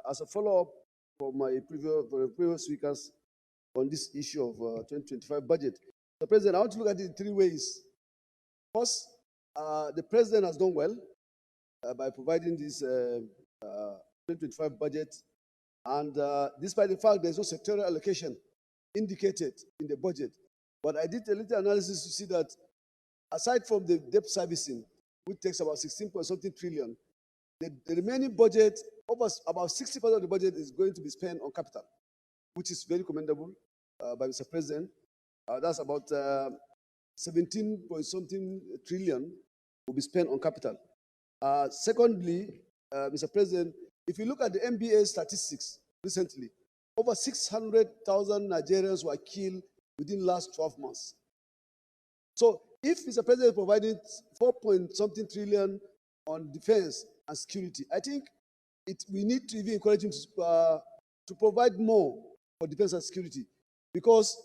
as a follow-up for the previous speakers on this issue of 2025 budget. The President, I want to look at it in three ways. First, the President has done well by providing this 2025 budget, and despite the fact there's no sectoral allocation indicated in the budget. But I did a little analysis to see that aside from the debt servicing, which takes about 16 point something trillion, the remaining budget, about 60% of the budget is going to be spent on capital, which is very commendable by Mr. President. That's about 17 point something trillion will be spent on capital. Secondly, Mr. President, if you look at the NBA statistics recently, over 600,000 Nigerians were killed within the last 12 months. So if Mr. President provided 4 point something trillion on defense and security, I think we need to even encourage him to provide more for defense and security, because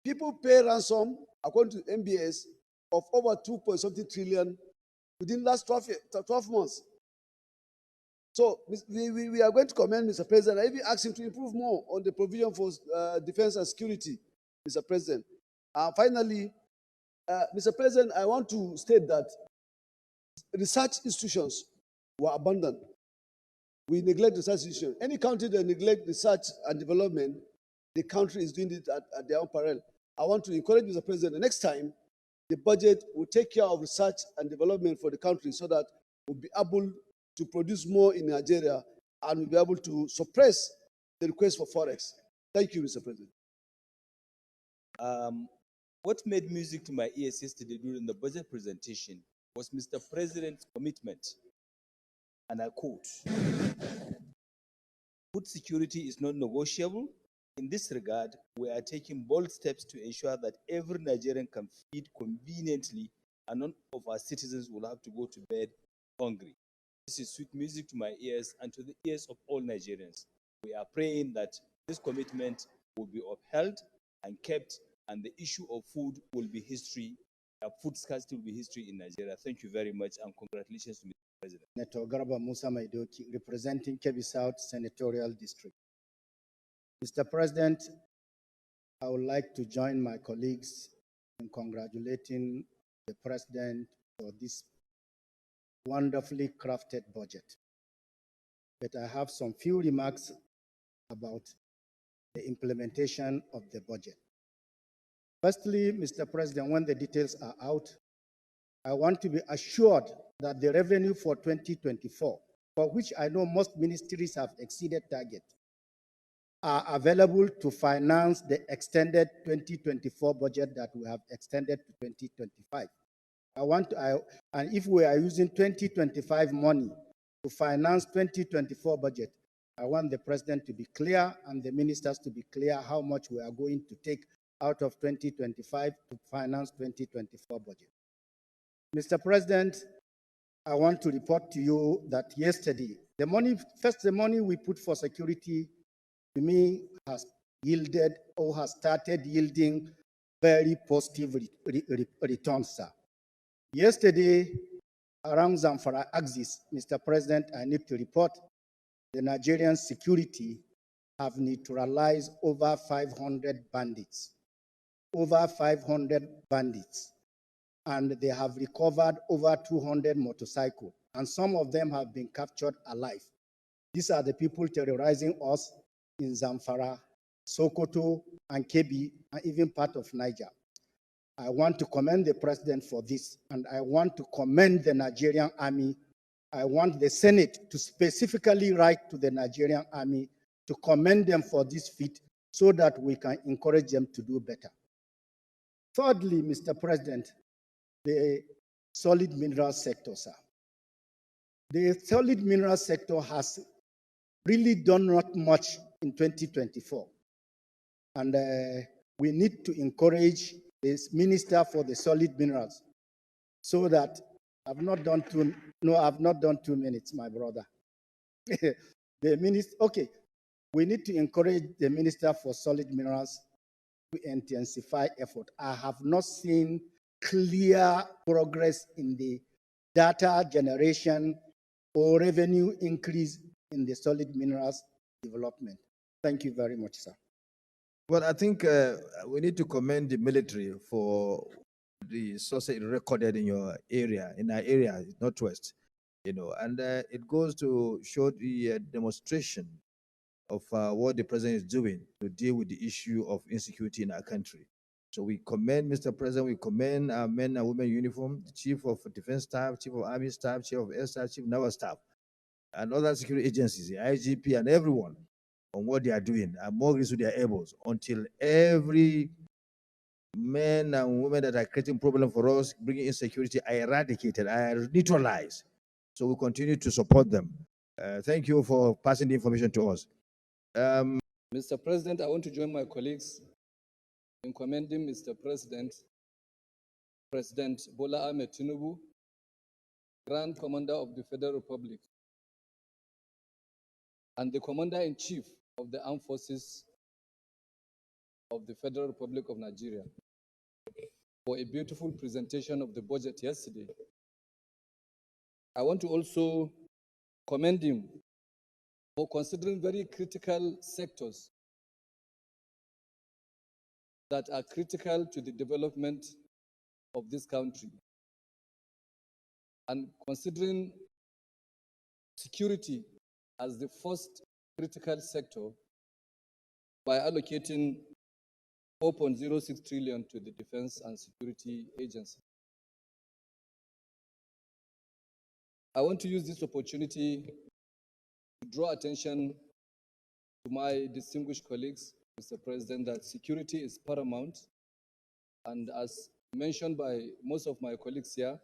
people pay ransom, according to MBS, of over 2 point something trillion within the last 12 months. So we are going to commend Mr. President. I even asked him to improve more on the provision for defense and security, Mr. President. Finally, Mr. President, I want to state that research institutions were abandoned. We neglect research institutions. Any country that neglect research and development, the country is doing it at their own peril. I want to encourage Mr. President, the next time, the budget will take care of research and development for the country so that we'll be able to produce more in Nigeria and we'll be able to suppress the request for forex. Thank you, Mr. President. What made music to my ears yesterday during the budget presentation was Mr. President's commitment, and I quote, "Food security is not negotiable. In this regard, we are taking bold steps to ensure that every Nigerian can feed conveniently and none of our citizens will have to go to bed hungry." This is sweet music to my ears and to the ears of all Nigerians. We are praying that this commitment will be upheld and kept, and the issue of food will be history. Food scarcity will be history in Nigeria. Thank you very much, and congratulations to Mr. President. Senator Garba Musa Maidoki, representing Kebbi South Senatorial District. Mr. President, I would like to join my colleagues in congratulating the President for this wonderfully crafted budget. But I have some few remarks about the implementation of the budget. Firstly, Mr. President, when the details are out, I want to be assured that the revenue for 2024, for which I know most ministries have exceeded target, are available to finance the extended 2024 budget that we have extended to 2025. And if we are using 2025 money to finance 2024 budget, I want the President to be clear and the ministers to be clear how much we are going to take out of 2025 to finance 2024 budget. Mr. President, I want to report to you that yesterday, the money we put for security, to me, has yielded or has started yielding very positive returns, sir. Yesterday, around Zamfara axis, Mr. President, I need to report the Nigerian security have neutralized over 500 bandits. Over 500 bandits. And they have recovered over 200 motorcycles. And some of them have been captured alive. These are the people terrorizing us in Zamfara, Sokoto, and Kebbi, and even part of Niger. I want to commend the President for this, and I want to commend the Nigerian Army. I want the Senate to specifically write to the Nigerian Army to commend them for this feat so that we can encourage them to do better. Thirdly, Mr. President, the solid mineral sector, sir. The solid mineral sector has really done not much in 2024. And we need to encourage this Minister for the Solid Minerals so that I've not done 2 minutes, my brother. The minister, okay. We need to encourage the Minister for Solid Minerals to intensify effort. I have not seen clear progress in the data generation or revenue increase in the solid minerals development. Thank you very much, sir. Well, I think we need to commend the military for the success recorded in your area, in our area, Northwest, and it goes to show the demonstration of what the president is doing to deal with the issue of insecurity in our country. So we commend Mr. President, we commend our men and women in uniform, the Chief of Defense Staff, Chief of Army Staff, Chief of Air Staff, Chief of Naval Staff, and other security agencies, the IGP and everyone on what they are doing and more grace to their elbows until every men and women that are creating problem for us, bringing insecurity, are eradicated, are neutralized. So we continue to support them. Thank you for passing the information to us. Mr. President, I want to join my colleagues in commending Mr. President Bola Ahmed Tinubu, Grand Commander of the Federal Republic, and the Commander-in-Chief of the Armed Forces of the Federal Republic of Nigeria for a beautiful presentation of the budget yesterday. I want to also commend him for considering very critical sectors that are critical to the development of this country, and considering security as the first critical sector by allocating 4.06 trillion to the Defense and Security Agency. I want to use this opportunity to draw attention to my distinguished colleagues, Mr. President, that security is paramount, and as mentioned by most of my colleagues here,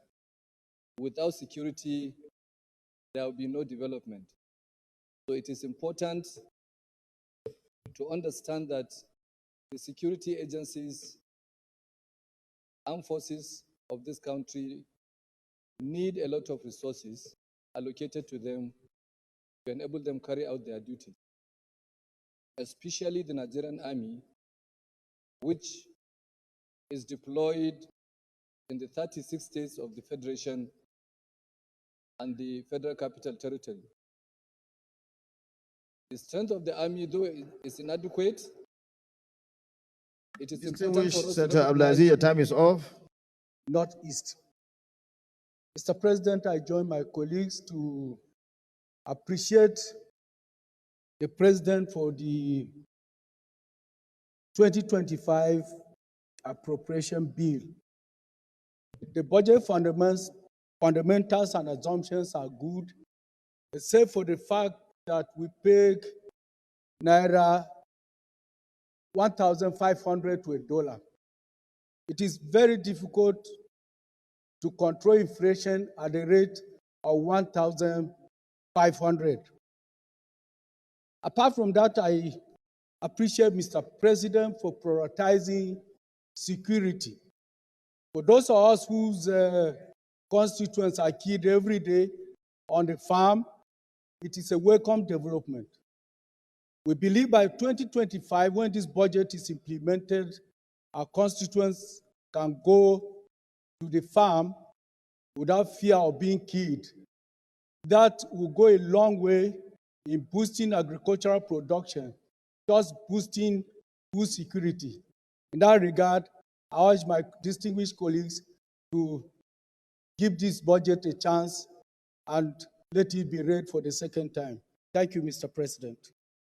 without security, there will be no development. So it is important to understand that the security agencies, armed forces of this country need a lot of resources allocated to them to enable them carry out their duty, especially the Nigerian Army, which is deployed in the 36 states of the Federation and the Federal Capital Territory. The strength of the Army, though, is inadequate. It is important for us to Senator recognize Abdulaziz, your time is off. Northeast. Mr. President, I join my colleagues to appreciate the President for the 2025 appropriation bill. The budget fundamentals and assumptions are good, except for the fact that we peg Naira 1,500 to $1. It is very difficult to control inflation at the rate of 1,500. Apart from that, I appreciate Mr. President for prioritizing security. For those of us whose constituents are killed every day on the farm, it is a welcome development. We believe by 2025, when this budget is implemented, our constituents can go to the farm without fear of being killed. That will go a long way in boosting agricultural production, just boosting food security. In that regard, I urge my distinguished colleagues to give this budget a chance and let it be read for the second time. Thank you, Mr. President.